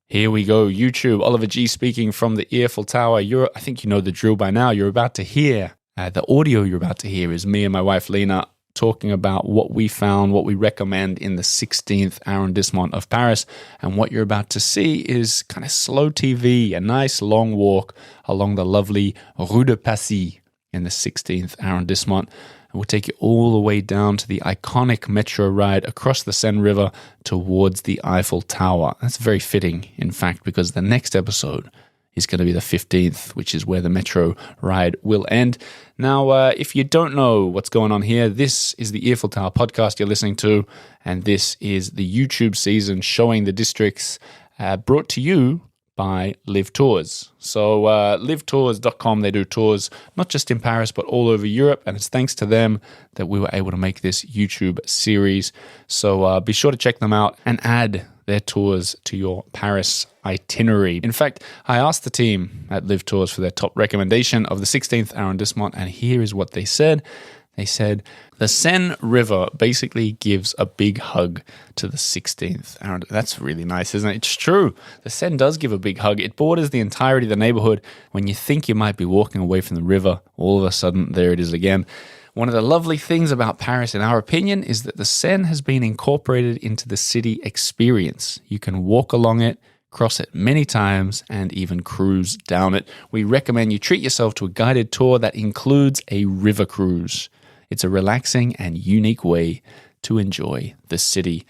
Here we go, YouTube. Oliver G speaking from the Earful Tower. I think you know the drill by now. You're about to hear, the audio you're about to hear is me and my wife Lina talking about what we found, what we recommend in the 16th arrondissement of Paris. And what you're about to see is kind of slow TV, a nice long walk along the lovely Rue de Passy in the 16th arrondissement. We'll take you all the way down to the iconic metro ride across the Seine River towards the Eiffel Tower. That's very fitting, in fact, because the next episode is going to be the 15th, which is where the metro ride will end. Now, if you don't know what's going on here, this is the Earful Tower podcast you're listening to, and this is the YouTube season showing the districts brought to you by Live Tours. So livetours.com, they do tours not just in Paris but all over Europe, and it's thanks to them that we were able to make this YouTube series. So be sure to check them out and add their tours to your Paris itinerary. In fact, I asked the team at Live Tours for their top recommendation of the 16th arrondissement, and here is what they said. They said, the Seine River basically gives a big hug to the 16th arrondissement. That's really nice, isn't it? It's true. The Seine does give a big hug. It borders the entirety of the neighborhood. When you think you might be walking away from the river, all of a sudden, there it is again. One of the lovely things about Paris, in our opinion, is that the Seine has been incorporated into the city experience. You can walk along it, cross it many times, and even cruise down it. We recommend you treat yourself to a guided tour that includes a river cruise. It's a relaxing and unique way to enjoy the city.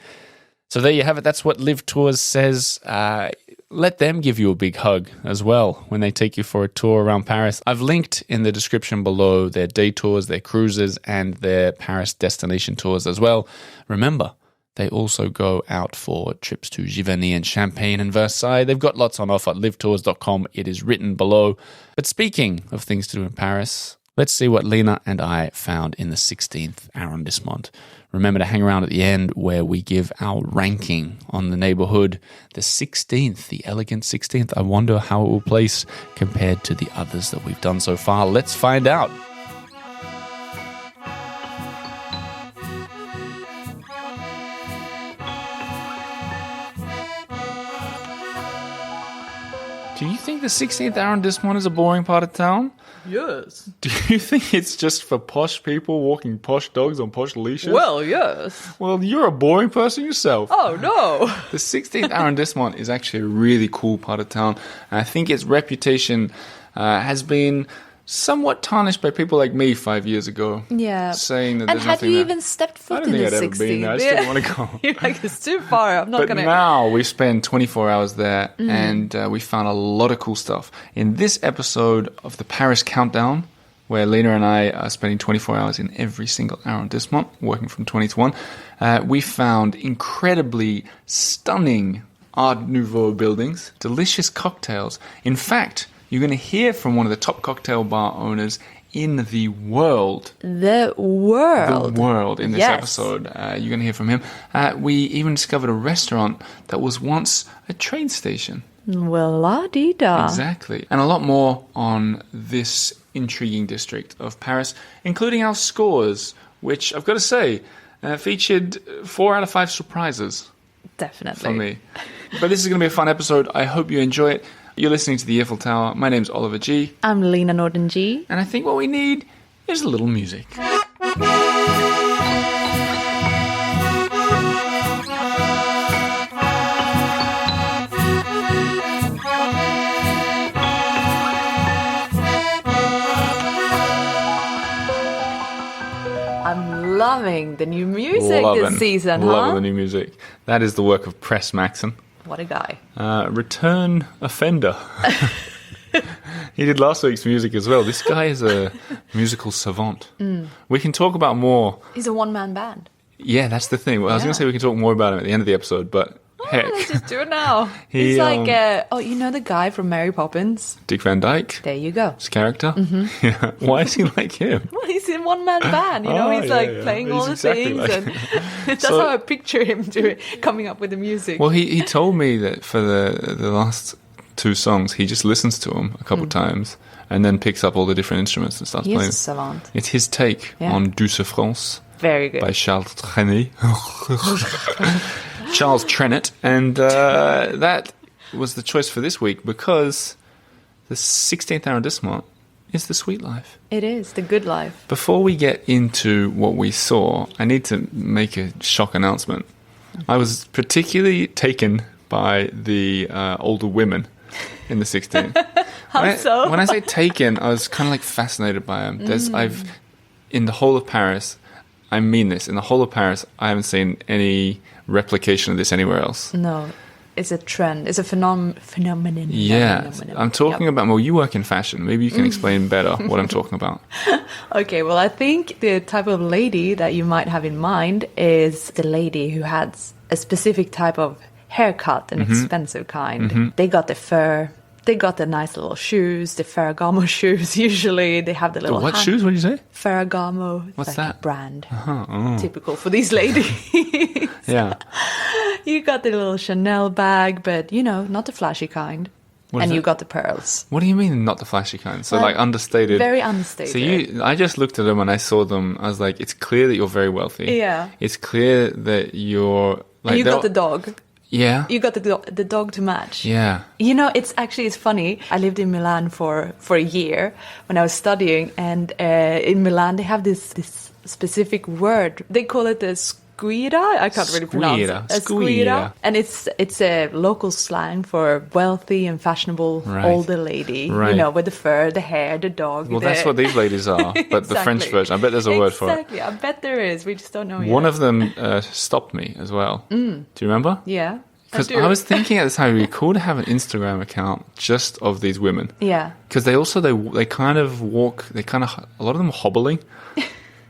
So there you have it. That's what Live Tours says. Let them give you a big hug as well when they take you for a tour around Paris. I've linked in the description below their day tours, their cruises, and their Paris destination tours as well. Remember, they also go out for trips to Giverny and Champagne and Versailles. They've got lots on offer at livetours.com. It is written below. But speaking of things to do in Paris, let's see what Lina and I found in the 16th arrondissement. Remember to hang around at the end where we give our ranking on the neighborhood. The 16th, the elegant 16th. I wonder how it will place compared to the others that we've done so far. Let's find out. Do you think the 16th arrondissement is a boring part of town? Yes. Do you think it's just for posh people walking posh dogs on posh leashes? Well, yes. Well, you're a boring person yourself. Oh, no. The 16th arrondissement is actually a really cool part of town. And I think its reputation has been somewhat tarnished by people like me 5 years ago. Yeah. Saying that and there's had nothing you there. even stepped foot in the 16th? I don't think I'd 16th? ever been there. I just didn't want to go. You're like, it's too far. I'm not going to... But now we spend 24 hours there and we found a lot of cool stuff. In this episode of the Paris Countdown, where Lina and I are spending 24 hours in every single arrondissement, working from 20 to 1, we found incredibly stunning Art Nouveau buildings, delicious cocktails. In fact, you're going to hear from one of the top cocktail bar owners in the world. The world in this episode. You're going to hear from him. We even discovered a restaurant that was once a train station. Well, la-dee-da. Exactly. And a lot more on this intriguing district of Paris, including our scores, which I've got to say featured 4 out of 5 surprises. Definitely. For me. But this is going to be a fun episode. I hope you enjoy it. You're listening to the Earful Tower. My name's Oliver G. I'm Lina Norden G. And I think what we need is a little music. I'm loving the new music this season, Loving the new music. That is the work of Press Maxon. What a guy. Return offender. He did last week's music as well. This guy is a musical savant. We can talk about more. He's a one-man band. Yeah, that's the thing. Well, I was going to say we can talk more about him at the end of the episode, but heck. Let's just do it now. He's like, you know the guy from Mary Poppins? Dick Van Dyke? There you go. His character? Mm-hmm. Yeah. Why is he like him? Well, he's in one-man band, you know? He's playing all the exactly things. like And that's how I picture him coming up with the music. Well, he told me that for the last 2 songs, he just listens to them a couple times and then picks up all the different instruments and starts playing. He's a savant. It's his take on Douce France. Very good. By Charles Trenet. Charles Trenet. And that was the choice for this week because the 16th arrondissement is the sweet life. It is, the good life. Before we get into what we saw, I need to make a shock announcement. I was particularly taken by the older women in the 16th. When I say taken, I was kind of like fascinated by them. In the whole of Paris, I mean this, in the whole of Paris, I haven't seen any replication of this anywhere else. No, it's a trend. It's a phenomenon. Yeah, I'm talking about, well, you work in fashion. Maybe you can explain better what I'm talking about. Okay, well, I think the type of lady that you might have in mind is the lady who has a specific type of haircut, an expensive kind. They got the fur. They got the nice little shoes, the Ferragamo shoes. Usually, they have the little. What shoes? What did you say? Ferragamo. What's like that? A brand. Oh. Typical for these ladies. Yeah. You got the little Chanel bag, but not the flashy kind. And you got the pearls. What do you mean, not the flashy kind? So, like understated. Very understated. So I just looked at them and I saw them. I was like, it's clear that you're very wealthy. Yeah. It's clear that you're like. And you got the dog. Yeah. You got the dog to match. Yeah. It's funny. I lived in Milan for a year when I was studying, and in Milan they have this specific word. They call it the squira. I can't really pronounce it. Squira. And it's a local slang for wealthy and fashionable older lady. Right. With the fur, the hair, the dog. Well, that's what these ladies are, but the French version. I bet there's a word for it. Exactly. I bet there is. We just don't know yet. One of them stopped me as well. Do you remember? Yeah. Because I was thinking at the time, it would be cool to have an Instagram account just of these women. Yeah. Because they kind of walk, a lot of them hobbling.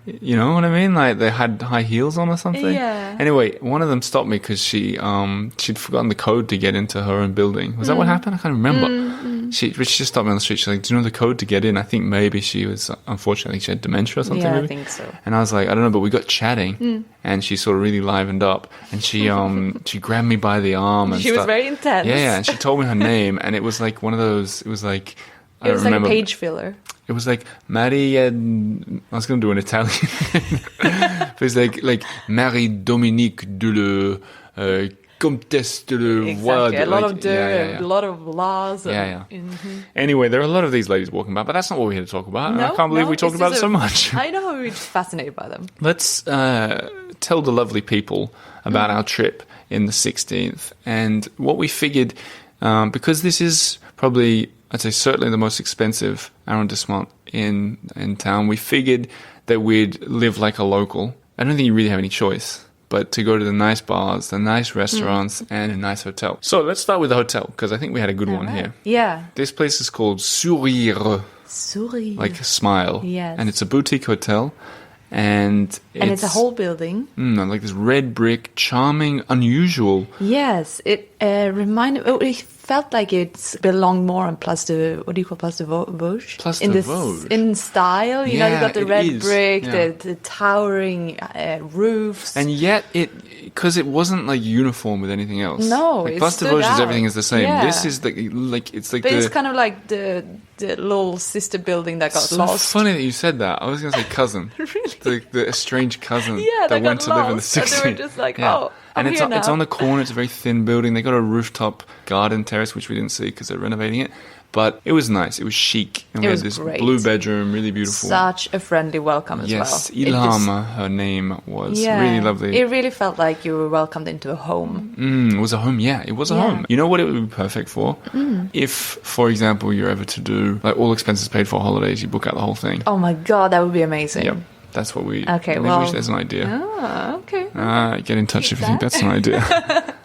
You know what I mean? Like they had high heels on or something. Yeah. Anyway, one of them stopped me because she'd forgotten the code to get into her own building. Was that what happened? I can't remember. She just stopped me on the street. She's like, "Do you know the code to get in?" I think maybe she was, unfortunately, she had dementia or something. Yeah, maybe. I think so. And I was like, I don't know, but we got chatting, and she sort of really livened up, and she grabbed me by the arm and she was very intense. Yeah, and she told me her name, and it was like one of those. It was like. It was like a page filler. It was like Marie. I was going to do an Italian name. But it's like Marie Dominique de le Comtesse de le Roi. Exactly. A lot of laws. Yeah. Anyway, there are a lot of these ladies walking by, but that's not what we had to talk about. No, I can't believe we talked about it so much. I know, we're just fascinated by them. Let's tell the lovely people about our trip in the 16th and what we figured, because this is probably, I'd say certainly the most expensive arrondissement in town. We figured that we'd live like a local. I don't think you really have any choice but to go to the nice bars, the nice restaurants, and a nice hotel. So let's start with the hotel, because I think we had a good one here. Yeah. This place is called Sourire. Sourire. Like a smile. Yes. And it's a boutique hotel. And it's a whole building. Like this red brick, charming, unusual. Yes, it it felt like it belonged more on Place de Vosges? Place de Vosges. In style, you got the red brick, the towering roofs. And yet because it wasn't like uniform with anything else. No, like Place de Vosges, everything is the same. Yeah. This is it's like but it's kind of like the little sister building that got lost. It's funny that you said that. I was going to say cousin. Really? The estranged cousin that went to live in the 60s. And they were just like, and it's on the corner. It's a very thin building. They got a rooftop garden terrace, which we didn't see because they're renovating it. But it was nice. It was chic. And we had this blue bedroom, really beautiful. Such a friendly welcome as well. Yes, Ilham, her name was. Really lovely. It really felt like you were welcomed into a home. It was a home, It was a home. You know what it would be perfect for? If, for example, you're ever to do like all expenses paid for holidays, you book out the whole thing. Oh my God, that would be amazing. Yep. That's what we... Okay, there's an idea. Okay. Get in touch if you think that's an idea.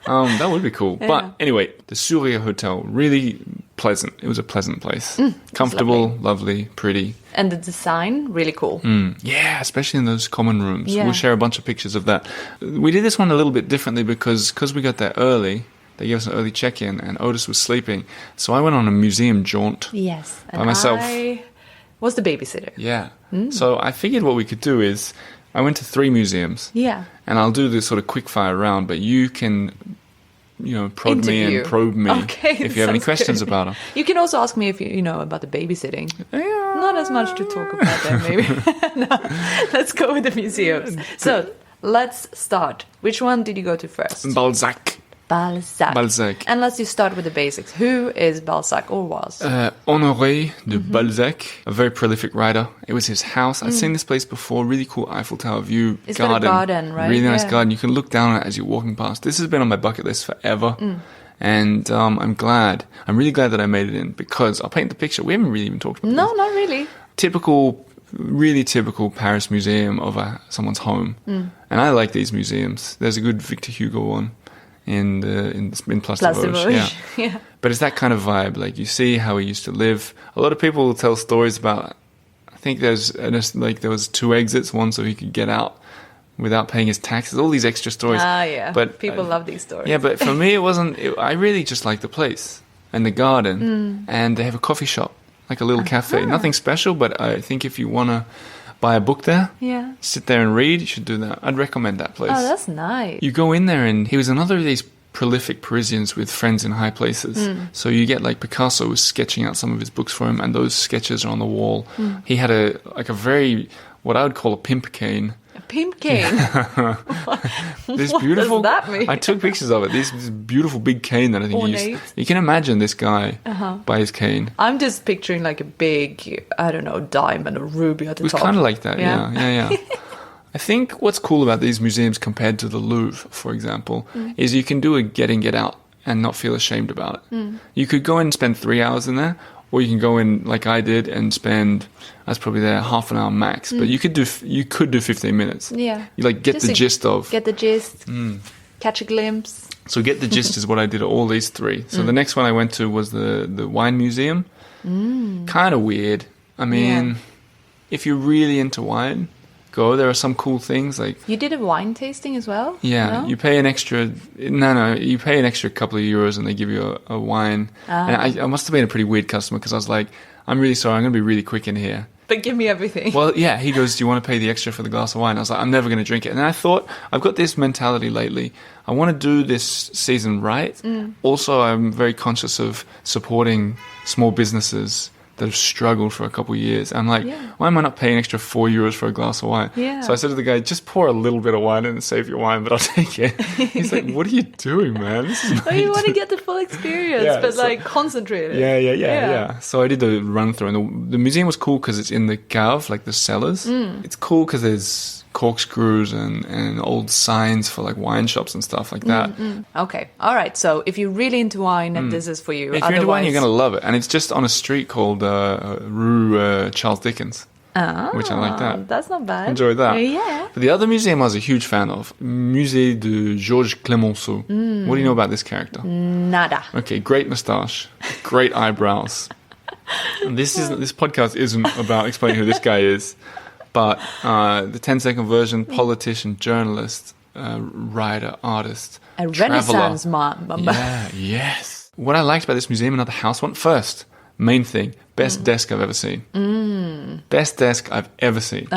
That would be cool. Yeah. But anyway, the Sourire Hotel, really pleasant. It was a pleasant place. Comfortable, lovely, pretty. And the design, really cool. Yeah, especially in those common rooms. Yeah. We'll share a bunch of pictures of that. We did this one a little bit differently because we got there early. They gave us an early check-in and Otis was sleeping. So I went on a museum jaunt. Yes. By myself. I was the babysitter. Yeah. So I figured what we could do is I went to 3 museums. Yeah. And I'll do this sort of quick fire round, but you can, prod me and probe me if you have any questions about them. You can also ask me if you know about the babysitting. Yeah. Not as much to talk about there, maybe. No, let's go with the museums. So let's start. Which one did you go to first? Balzac. Balzac. And let's just start with the basics. Who is Balzac or was? Honoré de Balzac, a very prolific writer. It was his house. I'd seen this place before. Really cool Eiffel Tower view. It's got a garden, right? Really nice garden. You can look down on it as you're walking past. This has been on my bucket list forever. And I'm really glad that I made it in, because I'll paint the picture. We haven't really even talked about this. No, not really. Really typical Paris museum of someone's home. And I like these museums. There's a good Victor Hugo one in Place de Vosges. Yeah. But it's that kind of vibe. Like, you see how he used to live. A lot of people will tell stories about, I think there was 2 exits, one so he could get out without paying his taxes, all these extra stories. Yeah. But people love these stories. Yeah, but for me, I really just like the place and the garden. And they have a coffee shop, like a little cafe. Nothing special, but I think if you want to buy a book there, sit there and read, you should do that. I'd recommend that place. Oh, that's nice. You go in there, and he was another of these prolific Parisians with friends in high places. So you get, like, Picasso was sketching out some of his books for him, and those sketches are on the wall. He had a very, what I would call a pimp cane. A pimp cane? This what beautiful, does that mean? I took pictures of it. This beautiful big cane that I think he used. You can imagine this guy by his cane. I'm just picturing like a big, I don't know, diamond or ruby at the top. It was kind of like that, yeah. I think what's cool about these museums compared to the Louvre, for example, is you can do a get in, get out and not feel ashamed about it. You could go in and spend 3 hours in there, or you can go in like I did and spend, I was probably there half an hour max, but you could do 15 minutes. Yeah. You like get the gist of. Get the gist, catch a glimpse. So get the gist is what I did at all these 3. So the next one I went to was the wine museum. Kind of weird. I mean, if you're really into wine, go. There are some cool things like... You did a wine tasting as well? Yeah, no? you pay an extra... No, you pay an extra couple of euros and they give you a wine. And I must have been a pretty weird customer, because I was like, I'm really sorry, I'm going to be really quick in here. But give me everything. Well, yeah, he goes, do you want to pay the extra for the glass of wine? I was like, I'm never going to drink it. And I thought, I've got this mentality lately. I want to do this season right. Also, I'm very conscious of supporting small businesses that have struggled for a couple of years. I'm like, why am I not paying extra 4 euros for a glass of wine? Yeah. So I said to the guy, just pour a little bit of wine in and save your wine, but I'll take it. He's like, what are you doing, man? This is you want to get the full experience, but like concentrated. Yeah. So I did the run through, and the museum was cool because it's in the cave, like the cellars. It's cool because there's corkscrews and old signs for like wine shops and stuff like that. Okay, all right. So if you're really into wine, this is for you. If you're into wine, you're going to love it. And it's just on a street called Rue Charles Dickens, which I like that. That's not bad. Enjoyed that. Yeah. But the other museum I was a huge fan of, Musée de Georges Clemenceau. What do you know about this character? Nada. Okay, great moustache, great eyebrows. And this podcast isn't about explaining who this guy is. But the 10-second version, politician, journalist, writer, artist, a traveler. Renaissance man. Yes. What I liked about this museum, another house one, first, main thing, best desk I've ever seen. Best desk I've ever seen.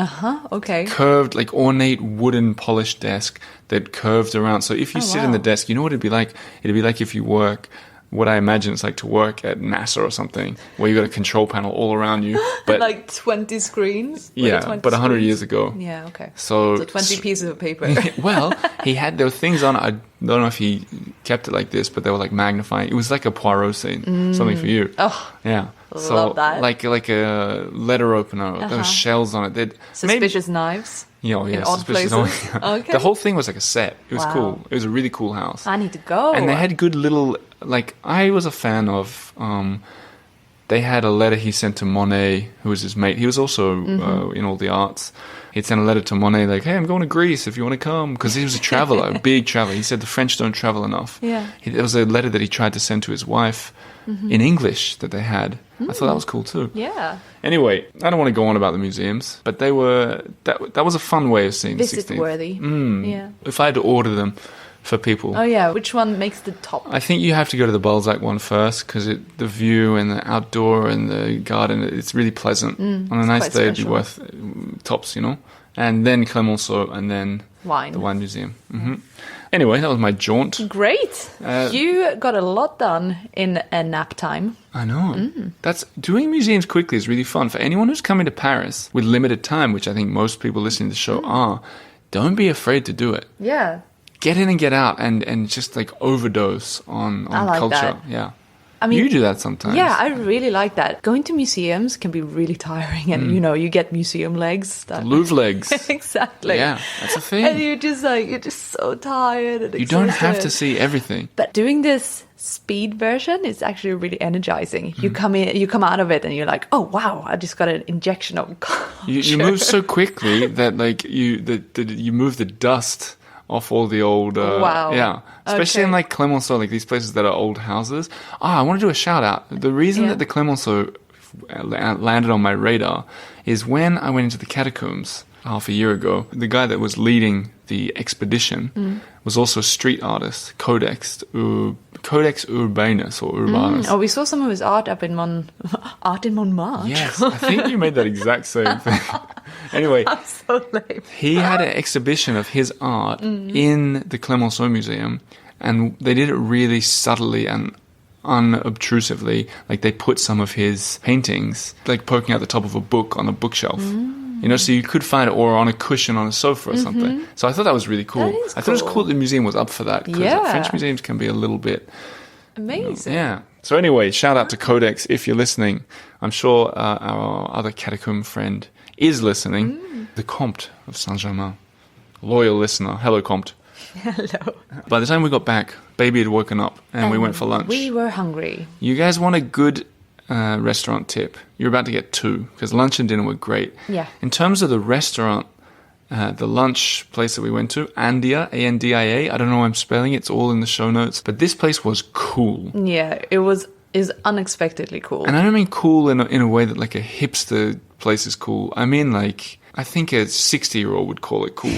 Okay. Curved, like ornate wooden polished desk that curved around. So if you sit in the desk, you know what it'd be like? It'd be like if you work... What I imagine it's like to work at NASA or something, where you got a control panel all around you. But like 20 screens? Yeah, 20 but 100 years ago. Yeah, okay. So 20 pieces of paper. Well, there were things on it. I don't know if he kept it like this, but they were like magnifying. It was like a Poirot scene. Something for you. Oh, yeah. Love that. Like a letter opener. There were shells on it. Suspicious knives? Yeah, odd places? Okay. The whole thing was like a set. It was cool. It was a really cool house. I need to go. And they had good little, like, I was a fan of, they had a letter he sent to Monet, who was his mate. He was also in all the arts. He'd sent a letter to Monet, like, hey, I'm going to Greece if you want to come. Because he was a traveler, a big traveler. He said the French don't travel enough. Yeah. There was a letter that he tried to send to his wife in English that they had. I thought that was cool too. Yeah. Anyway, I don't want to go on about the museums, but they were that was a fun way of seeing the 16th. Visit worthy. Yeah. If I had to order them for people. Oh yeah, which one makes the top? I think you have to go to the Balzac one first because the view and the outdoor and the garden, it's really pleasant. On a nice day, it'd be worth tops, you know. And then Clemenceau, and then the wine museum. Anyway, that was my jaunt. Great. You got a lot done in a nap time. I know. That's doing museums quickly is really fun. For anyone who's coming to Paris with limited time, which I think most people listening to the show are, don't be afraid to do it. Yeah. get in and get out and just like overdose on like culture. that. Yeah. I mean, you do that sometimes. Yeah, I really like that. Going to museums can be really tiring, and you get museum legs. Louvre legs. Exactly. Yeah, that's a thing. And you're just so tired. And you don't have to see everything. But doing this speed version is actually really energizing. You come out of it, and you're like, oh wow, I just got an injection of culture. You move so quickly that like you move the dust off all the old wow. Yeah, especially in like Clemenceau, like these places that are old houses. I want to do a shout out. The reason that the Clemenceau landed on my radar is when I went into the catacombs half a year ago. The guy that was leading the expedition was also a street artist, Codex Urbanus or Urbanus. Oh, we saw some of his art up in Montmartre. Yes, I think you made that exact same thing. Anyway, I'm so lame. He had an exhibition of his art in the Clemenceau Museum, and they did it really subtly and unobtrusively. Like they put some of his paintings like poking out the top of a book on a bookshelf. So you could find it, or on a cushion on a sofa or something. So I thought that was really cool. That is I thought it was cool that the museum was up for that, because French museums can be a little bit amazing. Yeah. So anyway, shout out to Codex if you're listening. I'm sure our other catacomb friend is listening. The Comte of Saint-Germain. Loyal listener. Hello, Comte. Hello. By the time we got back, baby had woken up and we went for lunch. We were hungry. You guys want a good restaurant tip? You're about to get 2, because lunch and dinner were great. Yeah. In terms of the restaurant, the lunch place that we went to, Andia, Andia, I don't know how I'm spelling it. It's all in the show notes. But this place was cool. Yeah, is unexpectedly cool. And I don't mean cool in a way that like a hipster place is cool. I mean like, I think a 60-year-old would call it cool.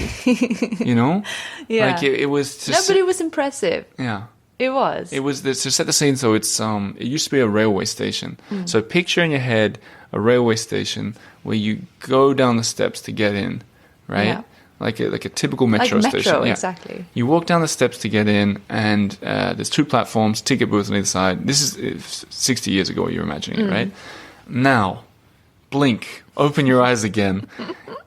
Yeah. Like it was just... No, but it was impressive. Yeah. It was. It was to set the scene. So it's it used to be a railway station. So picture in your head a railway station where you go down the steps to get in, right? Yeah. Like a typical metro station. Yeah. Exactly. You walk down the steps to get in, and there's 2 platforms, ticket booth on either side. This is 60 years ago. You're imagining it, right? Now, blink, open your eyes again.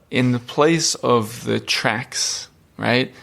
In the place of the tracks, right?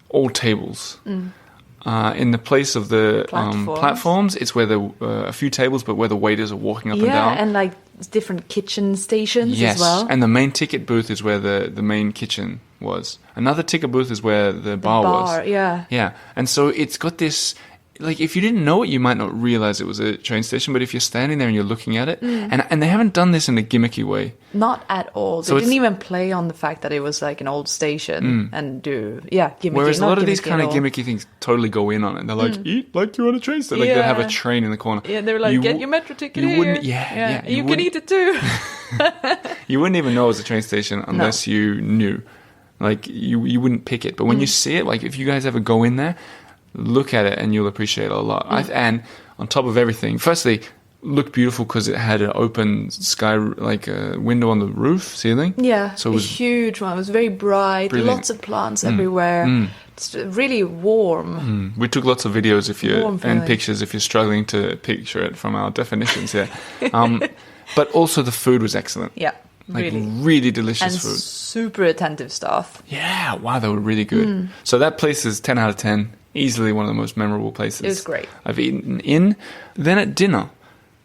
All tables. In the place of the platforms, it's where there a few tables, but where the waiters are walking up and down. Yeah, and like different kitchen stations as well. And the main ticket booth is where the main kitchen was. Another ticket booth is where the bar was. Yeah. Yeah. And so it's got this... Like, if you didn't know it, you might not realize it was a train station. But if you're standing there and you're looking at it... And they haven't done this in a gimmicky way. Not at all. They didn't even play on the fact that it was like an old station and do... Yeah, gimmicky. Whereas a lot of these kind of gimmicky things totally go in on it. They're like, eat like you're on a train station. Like, they'll have a train in the corner. Yeah, they were like, get your metro ticket here. Wouldn't, yeah. You can eat it too. You wouldn't even know it was a train station unless you knew. Like, you wouldn't pick it. But when you see it, like, if you guys ever go in there... Look at it and you'll appreciate it a lot. And on top of everything, firstly, looked beautiful because it had an open sky, like a window on the roof ceiling. Yeah, so it was a huge one. It was very bright, brilliant. Lots of plants everywhere. It's really warm. We took lots of videos and pictures if you're struggling to picture it from our definitions here. But also the food was excellent. Yeah, like really delicious and food. Super attentive staff. Yeah, wow, they were really good. So that place is 10 out of 10. Easily one of the most memorable places it was great. I've eaten in. Then at dinner,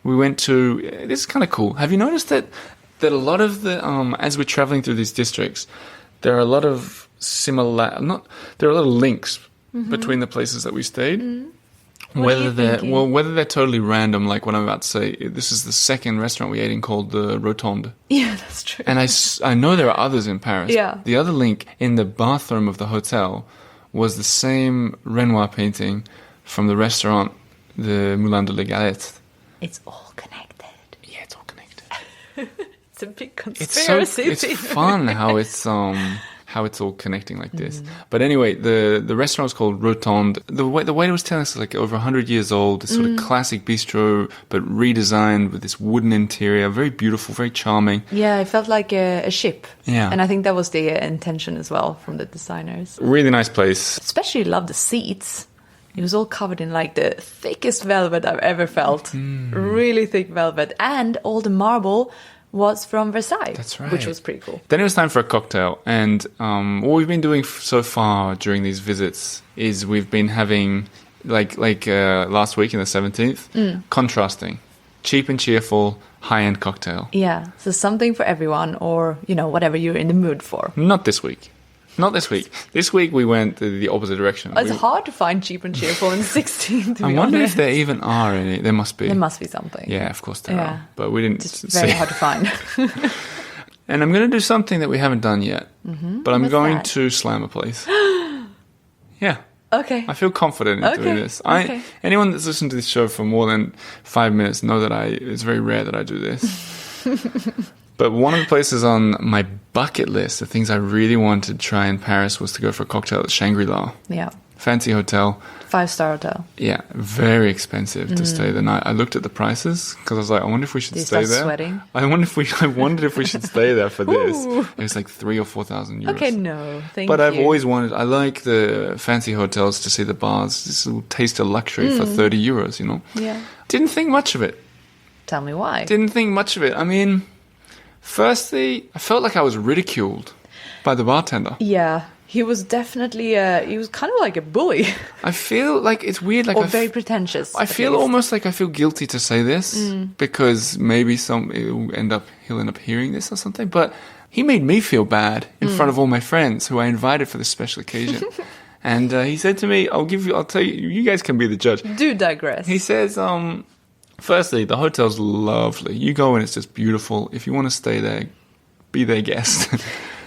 we went to... This is kind of cool. Have you noticed that a lot of the... as we're traveling through these districts, there are a lot of there are a lot of links between the places that we stayed. Whether they're totally random, like what I'm about to say. This is the second restaurant we ate in called the Rotonde. Yeah, that's true. And I know there are others in Paris. Yeah. The other link in the bathroom of the hotel was the same Raynouard painting from the restaurant, the Moulin de la Galette. It's all connected. Yeah, it's all connected. It's a big conspiracy. It's fun how it's all connecting like this. But anyway, the restaurant was called Rotonde. The waiter was telling us like over 100 years old, this sort of classic bistro, but redesigned with this wooden interior, very beautiful, very charming. Yeah, it felt like a ship. Yeah. And I think that was the intention as well from the designers. Really nice place. Especially love the seats. It was all covered in like the thickest velvet I've ever felt. Really thick velvet. And all the marble was from Versailles. That's right. Which was pretty cool. Then it was time for a cocktail. And what we've been doing so far during these visits is we've been having, like last week in the 17th, contrasting. Cheap and cheerful, high-end cocktail. Yeah, so something for everyone or, whatever you're in the mood for. Not this week. This week we went the opposite direction. It's hard to find cheap and cheerful in 16, to I be wonder honest. if there even are any. There must be. There must be something. Yeah, of course there are. But we didn't It's very hard to find. And I'm going to do something that we haven't done yet. But I'm What's going that? to slam a place. Yeah. Okay. I feel confident in doing this. Okay. Anyone that's listened to this show for more than 5 minutes know that it's very rare that I do this. But one of the places on my bucket list, the things I really wanted to try in Paris, was to go for a cocktail at Shangri-La. Yeah. Fancy hotel. 5-star hotel. Yeah, very expensive to stay the night. I looked at the prices because I was like, I wonder if we should stay there. Sweating? I wondered if we should stay there for this. Ooh. It was like 3,000 or 4,000 euros. Okay, no, thank you. But I've always wanted. I like the fancy hotels to see the bars. This little taste of luxury for 30 euros. Yeah. Didn't think much of it. Tell me why. Didn't think much of it. I mean, firstly, I felt like I was ridiculed by the bartender. Yeah. He was definitely, he was kind of like a bully. I feel like it's weird. Like Or very pretentious. I feel almost like I feel guilty to say this because maybe he'll end up hearing this or something. But he made me feel bad in front of all my friends who I invited for this special occasion. And he said to me, I'll tell you, you guys can be the judge. Do digress. He says, firstly, the hotel's lovely. You go in, it's just beautiful. If you want to stay there, be their guest.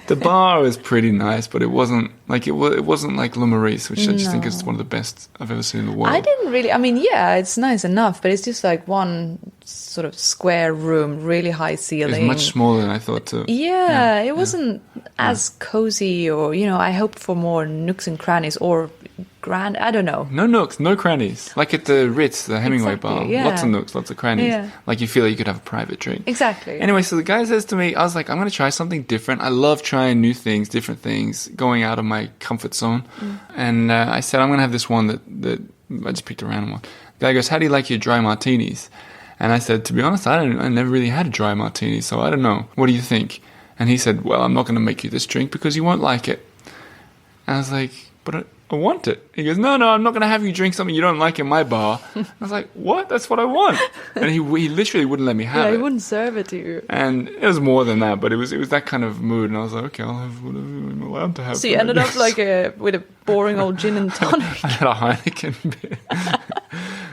The bar was pretty nice, but it wasn't like it wasn't like Le Maurice, which I just think is one of the best I've ever seen in the world. I didn't really. I mean, yeah, it's nice enough, but it's just like one sort of square room, really high ceiling. It's much smaller than I thought too. Yeah, it wasn't as cozy, or I hoped for more nooks and crannies or grand. I don't know. No nooks, no crannies. Like at the Ritz, the Hemingway bar. Yeah. Lots of nooks, lots of crannies. Yeah. Like you feel like you could have a private drink. Exactly. Anyway, so the guy says to me, I was like, I'm going to try something different. I love trying new things, different things, going out of my comfort zone. And I said, I'm going to have this one that I just picked a random one. The guy goes, how do you like your dry martinis? And I said, to be honest, I never really had a dry martini, so I don't know. What do you think? And he said, well, I'm not going to make you this drink because you won't like it. And I was like, but I want it. He goes, no, I'm not going to have you drink something you don't like in my bar. I was like, what? That's what I want. And he literally wouldn't let me have it. Yeah, he wouldn't serve it to you. And it was more than that, but it was that kind of mood. And I was like, okay, I'll have whatever I'm allowed to have. So you ended up like with a boring old gin and tonic. I had a Heineken beer.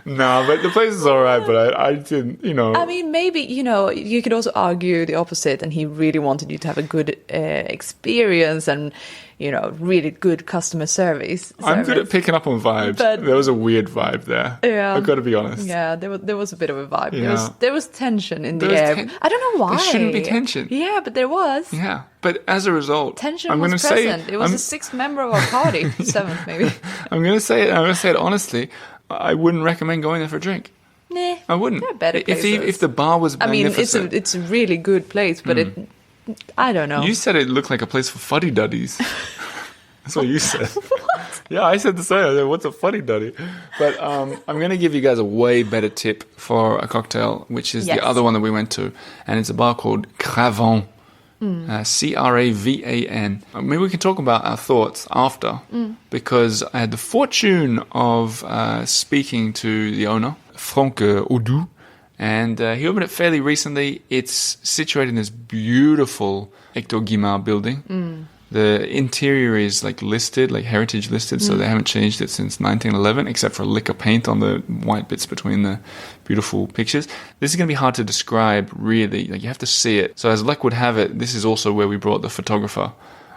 No, but the place is all right, but I didn't, I mean, maybe, you could also argue the opposite, and he really wanted you to have a good experience and, really good customer service. I'm good at picking up on vibes. But there was a weird vibe there. Yeah. I've got to be honest. Yeah, there was a bit of a vibe. Yeah. There was tension in the air. I don't know why. There shouldn't be tension. Yeah, but there was. Yeah, but as a result, Tension I'm was gonna present. It was the sixth member of our party. Seventh, maybe. I'm going to say it honestly. I wouldn't recommend going there for a drink. Nah, I wouldn't. there are better places. If the bar was magnificent. I mean, it's a really good place, but I don't know. You said it looked like a place for fuddy-duddies. That's what you said. What? Yeah, I said the same. I said, what's a fuddy-duddy? But I'm going to give you guys a way better tip for a cocktail, which is the other one that we went to. And it's a bar called Cravan. Cravan. Maybe we can talk about our thoughts after, because I had the fortune of speaking to the owner, Franck Audou, and he opened it fairly recently. It's situated in this beautiful Hector Guimard building. The interior is listed, heritage listed, so they haven't changed it since 1911, except for a lick of paint on the white bits between the beautiful pictures. This is going to be hard to describe, really. You have to see it. So as luck would have it, this is also where we brought the photographer,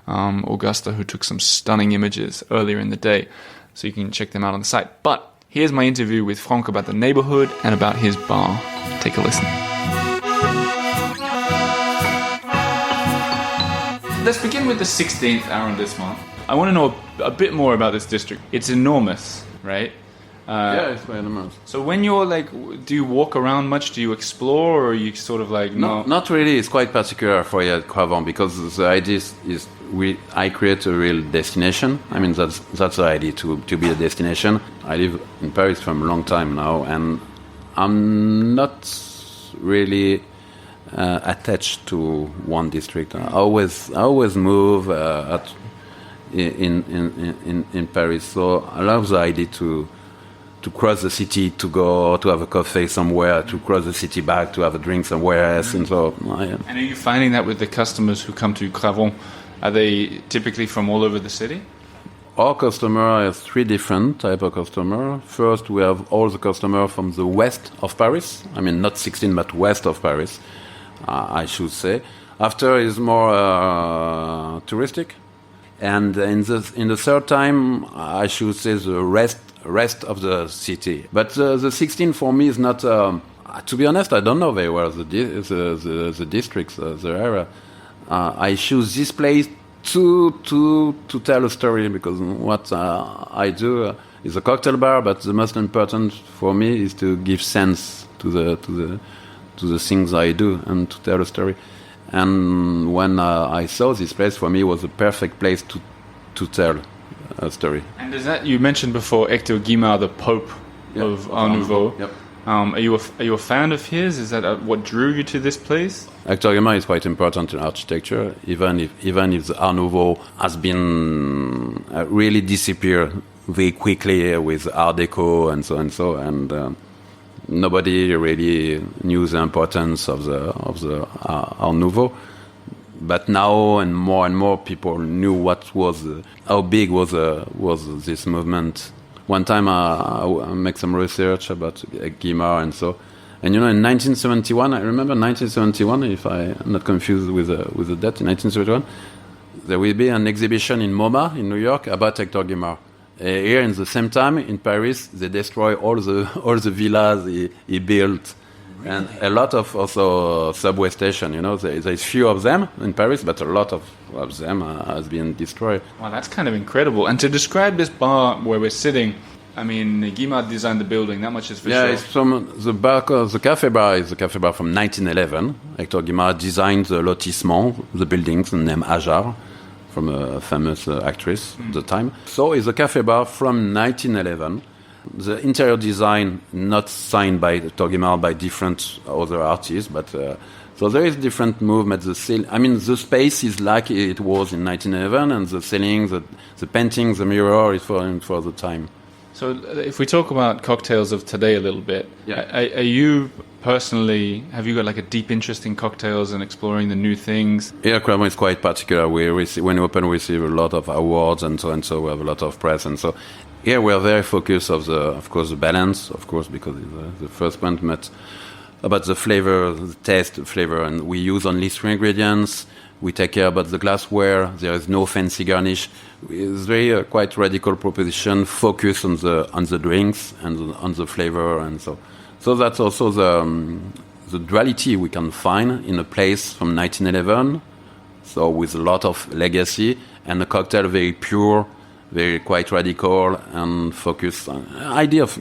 Augusta, who took some stunning images earlier in the day. So you can check them out on the site. But here's my interview with Franck about the neighborhood and about his bar. Take a listen. Let's begin with the 16th arrondissement. I want to know a bit more about this district. It's enormous, right? Yeah, it's quite enormous. So when you're do you walk around much? Do you explore, or are you sort of no? Not really. It's quite particular for you at Cravan, because the idea is I create a real destination. I mean, that's the idea, to be a destination. I live in Paris for a long time now, and I'm not really attached to one district. I always move in Paris, so I love the idea to cross the city, to go to have a coffee somewhere, to cross the city back, to have a drink somewhere else. And so, And are you finding that with the customers who come to Cravan, are they typically from all over the city? Our customer has 3 different type of customer. First, we have all the customer from the west of Paris. I mean, not 16, but west of Paris, I should say. After is more touristic. And in the third time, I should say the rest of the city. But the 16 for me is not. To be honest, I don't know very well the districts, the area. I choose this place to tell a story, because what I do is a cocktail bar. But the most important for me is to give sense to the things I do and to tell a story. And when I saw this place, for me, it was a perfect place to tell a story. And is that, you mentioned before Hector Guimard, the Pope of Art Nouveau. Yep. Are you a fan of his? Is that what drew you to this place? Hector Guimard is quite important in architecture, even if the Art Nouveau has been really disappeared very quickly with Art Deco and so and nobody really knew the importance of the Art Nouveau. But now and more people knew how big was this movement. One time I make some research about Guimard and in 1971, I remember 1971, if I'm not confused with the date, in 1971, there will be an exhibition in MoMA in New York about Hector Guimard. Here, in the same time, in Paris, they destroy all the villas he built. Really? And a lot of also subway stations, there's few of them in Paris, but a lot of them has been destroyed. Wow, that's kind of incredible. And to describe this bar where we're sitting, I mean, Guimard designed the building, that much is for sure. Yeah, it's from the back of the cafe bar is a cafe bar from 1911. Hector Guimard designed the lotissement, the buildings, named Ajar, from a famous actress at the time. So it's a cafe bar from 1911. The interior design not signed by Hector Guimard, by different other artists, but so there is different movement. The space is like it was in 1911, and the ceiling, the painting, the mirror is for the time. So if we talk about cocktails of today a little bit, are you personally, have you got like a deep interest in cocktails and exploring the new things? Yeah, Cravan is quite particular. When we open, we receive a lot of awards and so we have a lot of press and so. Here we are very focused of course, the balance, of course, because it's the first point, but about the flavor, the taste, the flavor, and we use only 3 ingredients. We take care about the glassware. There is no fancy garnish. It's very quite radical proposition. Focus on the drinks and on the flavor, and so. So that's also the duality we can find in a place from 1911. So with a lot of legacy and a cocktail very pure, very quite radical and focused on idea of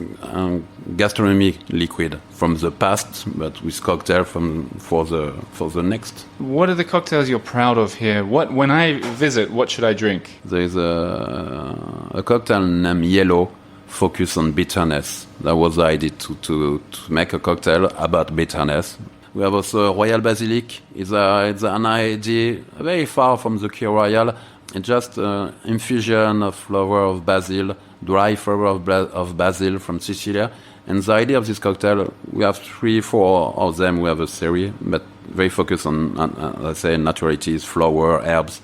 gastronomic liquid from the past, but with cocktail for the next. What are the cocktails you're proud of here? When I visit, what should I drink? There is a cocktail named Yellow, focused on bitterness. That was the idea to make a cocktail about bitterness. We have also Royal Basilic. It's an idea very far from the Cure Royal. It's just infusion of flower of basil, dry flower of basil from Sicilia. And the idea of this cocktail, we have 3-4 of them. We have a series, but very focused on let's say, naturalities, flower, herbs.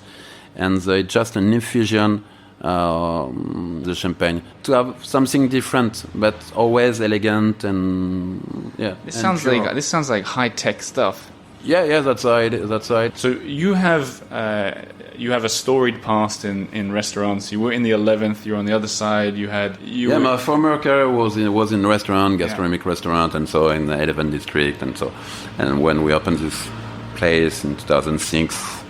And it's just an infusion, the champagne, to have something different, but always elegant and This sounds like high-tech stuff. Yeah, that's right. So you have a storied past in restaurants. You were in the 11th. You're on the other side. My former career was in restaurant, gastronomic restaurant, and so in the 11th district, and so. And when we opened this place in 2006,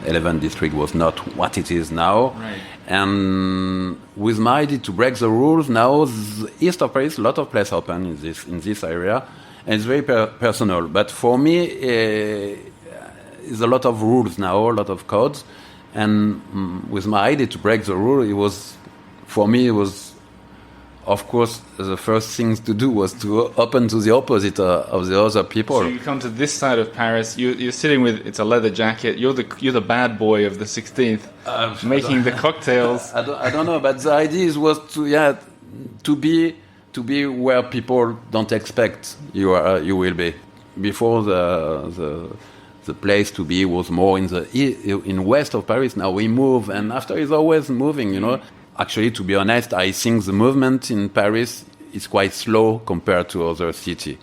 11th district was not what it is now. Right. And with my idea to break the rules, now the east of Paris, a lot of places open in this area. And it's very personal. But for me, it's a lot of rules now, a lot of codes. And with my idea to break the rule, it was of course, the first things to do was to open to the opposite of the other people. So you come to this side of Paris. You're sitting with it's a leather jacket. You're the bad boy of the 16th, making the cocktails. I don't know, but the idea was to be where people don't expect you will be. Before the place to be was more in west of Paris. Now we move, and after is always moving, you know. Actually, to be honest, I think the movement in Paris is quite slow compared to other cities.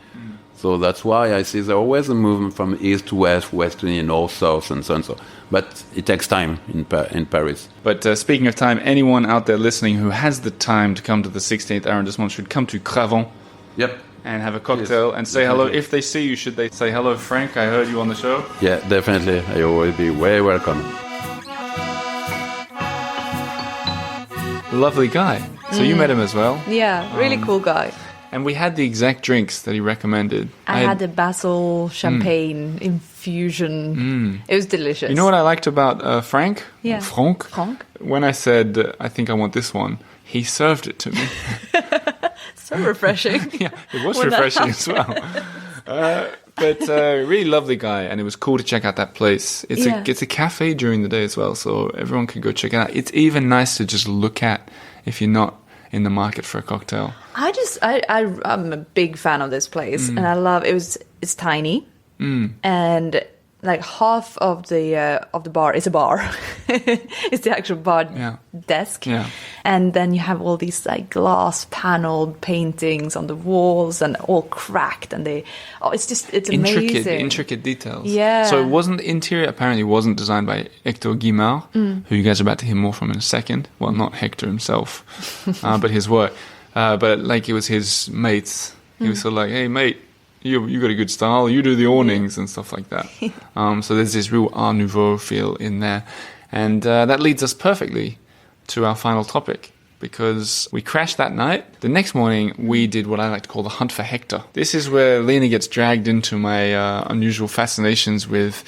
So that's why I see there's always a movement from east to west, west to north, south, and so on. But it takes time in Paris. But speaking of time, anyone out there listening who has the time to come to the 16th arrondissement should come to Cravan. Yep. And have a cocktail and say hello. If they see you, should they say, hello, Frank, I heard you on the show? Yeah, definitely. I will be very welcome. Lovely guy. So you met him as well? Yeah, really cool guy. And we had the exact drinks that he recommended. I had the basil champagne infusion. It was delicious. You know what I liked about Frank? Yeah. Frank? When I said, I think I want this one, he served it to me. So refreshing. Yeah, it was refreshing as well. But really lovely guy, and it was cool to check out that place. It's a cafe during the day as well, so everyone could go check it out. It's even nice to just look at if you're not in the market for a cocktail. I'm a big fan of this place, and I love it's tiny, and like half of the bar is a bar. It's the actual bar desk. Yeah. And then you have all these like glass paneled paintings on the walls and all cracked, and it's amazing. Intricate details. Yeah. So the interior apparently wasn't designed by Hector Guimard, who you guys are about to hear more from in a second. Well, not Hector himself, but his work. But like it was his mates. He was sort of like, hey mate, you got a good style, you do the awnings and stuff like that. So there's this real Art Nouveau feel in there. And that leads us perfectly to our final topic, because we crashed that night. The next morning, we did what I like to call the hunt for Hector. This is where Lina gets dragged into my unusual fascinations with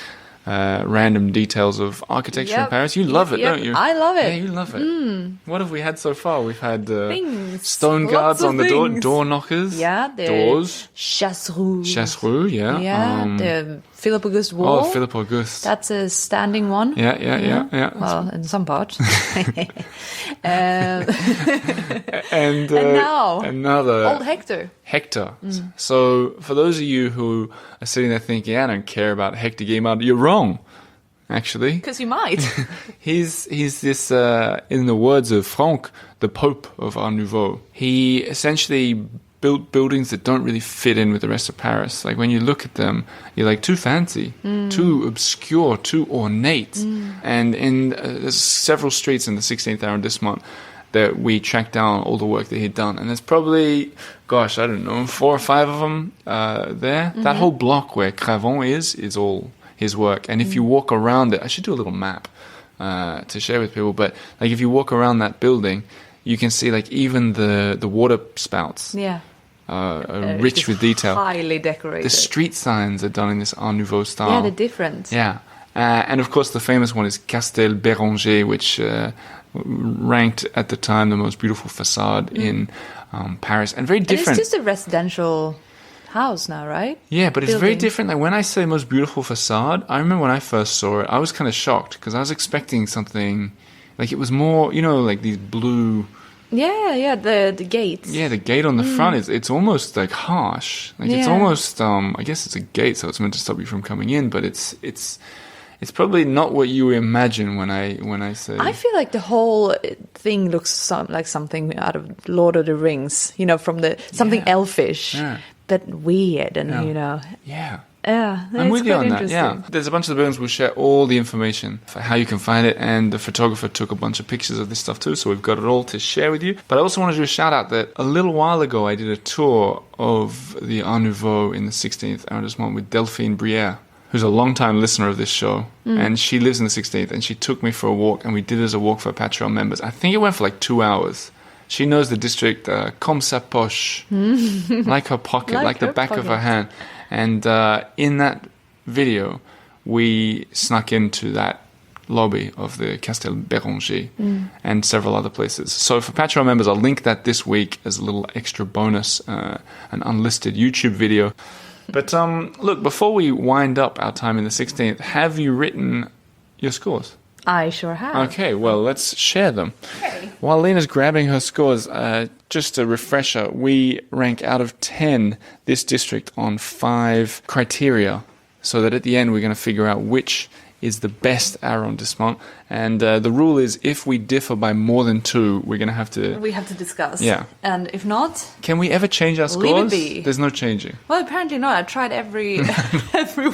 random details of architecture in Paris. You love it, don't you? I love it. Yeah, you love it. What have we had so far? We've had stone Lots guards of on the door knockers. Yeah, the doors. Chasse-roue. Yeah. Yeah, the Philippe Auguste wall. Oh, Philippe Auguste. That's a standing one. Yeah. Well, in some parts. And now, another old Hector. So for those of you who are sitting there thinking, I don't care about Hector Guimard, you're wrong, actually. Because you might. He's this, in the words of Franck, the Pope of Art Nouveau. He essentially built buildings that don't really fit in with the rest of Paris. Like when you look at them, you're like too fancy, too obscure, too ornate. And there's several streets in the 16th arrondissement that we tracked down all the work that he'd done. And there's probably, I don't know, 4 or 5 of them there. That whole block where Cravan is all his work. And if you walk around it, I should do a little map to share with people, but like if you walk around that building, you can see like even the water spouts are rich with detail. Highly decorated. The street signs are done in this Art Nouveau style. Yeah, the difference. Yeah. And of course the famous one is Castel Béranger, which ranked at the time the most beautiful facade in Paris, and very different. And it's just a residential house now, right? Yeah, but it's very different. Like when I say most beautiful facade, I remember when I first saw it, I was kind of shocked because I was expecting something like it was more, like these blue. Yeah, the gates. Yeah, the gate on the front it's almost like harsh. Like it's almost I guess it's a gate, so it's meant to stop you from coming in, but it's probably not what you imagine when I say. I feel like the whole thing looks like something out of Lord of the Rings, from something elfish, but weird, and Yeah. Yeah, I'm with you on that. Yeah, there's a bunch of the buildings. We'll share all the information for how you can find it, and the photographer took a bunch of pictures of this stuff too, so we've got it all to share with you. But I also want to do a shout out that a little while ago I did a tour of the Art Nouveau in the 16th arrondissement with Delphine Brière, who's a long-time listener of this show, and she lives in the 16th, and she took me for a walk, and we did it as a walk for Patreon members. I think it went for like 2 hours. She knows the district comme sa poche, like her pocket, like the back of her hand. And in that video, we snuck into that lobby of the Castel Béranger and several other places. So for Patreon members, I'll link that this week as a little extra bonus, an unlisted YouTube video. But look, before we wind up our time in the 16th, have you written your scores? I sure have. Okay, well, let's share them. Okay. While Lina's grabbing her scores, just a refresher, we rank out of 10 this district on 5 criteria, so that at the end we're going to figure out which is the best arrondissement. And the rule is if we differ by more than 2, we're going to have to... We have to discuss. Yeah. And if not... Can we ever change our scores? Leave it be. There's no changing. Well, apparently not. I've tried every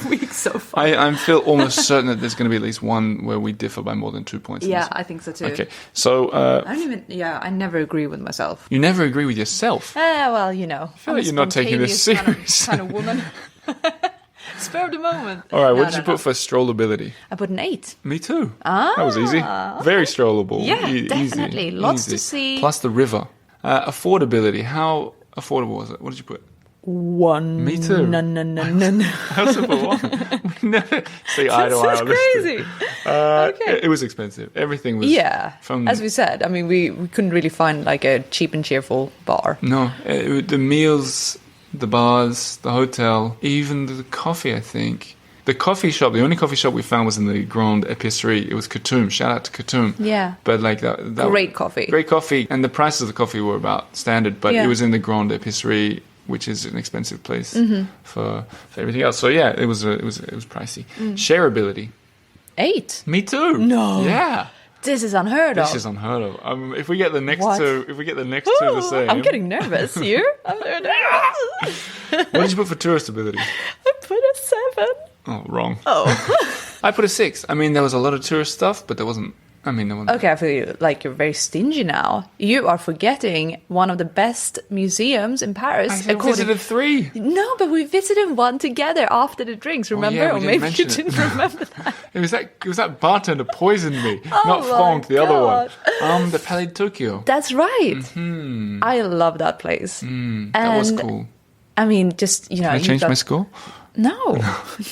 week so far. I feel almost certain that there's going to be at least one where we differ by more than 2 points. Yeah, I think so too. Okay, so... I never agree with myself. You never agree with yourself? Well, you know. I feel like you're not taking this serious. Kind of woman. Spur of the moment. All right, what did you put for strollability? I put an 8. Me too. That was easy. Very strollable. Yeah, definitely. Easy. Lots to see. Plus the river. Affordability. How affordable was it? What did you put? 1. Me too. No. How's it for 1? We never see eye to eye That's on this. crazy. Okay. It was expensive. Everything was... Yeah. As we said, I mean, we couldn't really find like a cheap and cheerful bar. No. The meals... The bars, the hotel, even the coffee, I think. The coffee shop, the only coffee shop we found was in the Grande Épicerie. It was Coutume. Shout out to Coutume. Yeah. But like that Great coffee. Great coffee. And the prices of the coffee were about standard, but it was in the Grande Épicerie, which is an expensive place for everything else. So yeah, it was pricey. Shareability. 8. Me too. No. Yeah. This is unheard of. This is unheard of. If we get the next two, the same. I'm getting nervous. You? I'm very nervous. What did you put for touristability? I put a 7. Oh, wrong. Oh. I put a 6. I mean, there was a lot of tourist stuff, but there wasn't. Okay, I feel like you're very stingy now. You are forgetting one of the best museums in Paris. I visited 3. No, but we visited one together after the drinks, remember? Or maybe you didn't remember that. It was that bartender poisoned me, not Fonk, the other one. The Palais de Tokyo. That's right. Mm-hmm. I love that place. That was cool. I mean, just, you know... Can I change my score? No,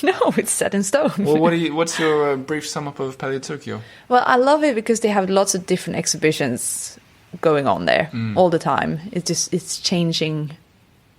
it's set in stone. Well, what's your brief sum up of Palais de Tokyo? Well, I love it because they have lots of different exhibitions going on there all the time. It's changing.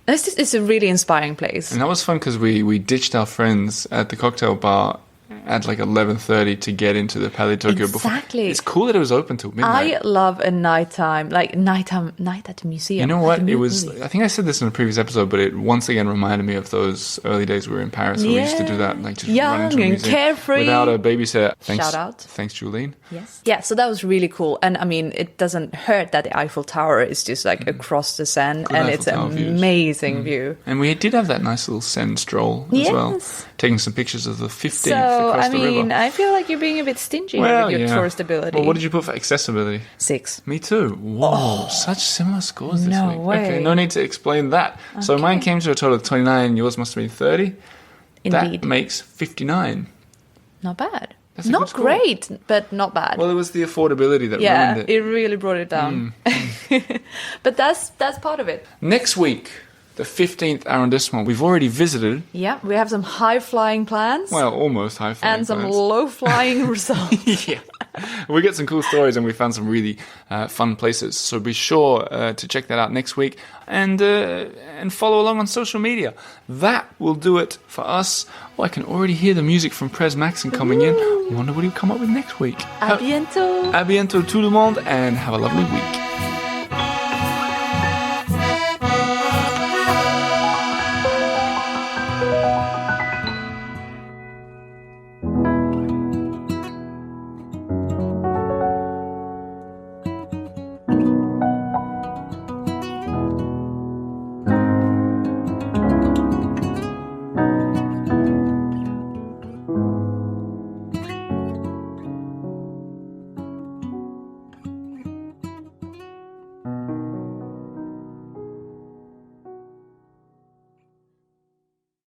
It's a really inspiring place. And that was fun because we ditched our friends at the cocktail bar at like 11:30 to get into the Palais de Tokyo. Exactly. It's cool that it was open till midnight. I love a night at the museum. You know what? It was. I think I said this in a previous episode, but it once again reminded me of those early days we were in Paris where we used to do that, like just run into a museum carefree, without a babysitter. Shout out. Thanks, Julene. Yes. Yeah. So that was really cool, and I mean, it doesn't hurt that the Eiffel Tower is just like across the Seine, and it's an amazing view. And we did have that nice little Seine stroll as well, taking some pictures of the 15th across the river. I feel like you're being a bit stingy with your touristability. Well, what did you put for accessibility? 6. Me too. Whoa, such similar scores this week. Way. Okay, no need to explain that. Okay. So mine came to a total of 29, yours must have been 30. Indeed. That makes 59. Not bad. That's not great, but not bad. Well, it was the affordability that ruined it. Yeah, it really brought it down. But that's part of it. Next week, the 15th arrondissement, we've already visited. Yeah, we have some high-flying plans. Well, almost high-flying and plans. some low-flying results. Yeah. We get some cool stories and we found some really fun places. So be sure to check that out next week and follow along on social media. That will do it for us. Oh, I can already hear the music from Prez Maxon coming in. I wonder what he'll come up with next week. À bientôt. À bientôt tout le monde and have a lovely week.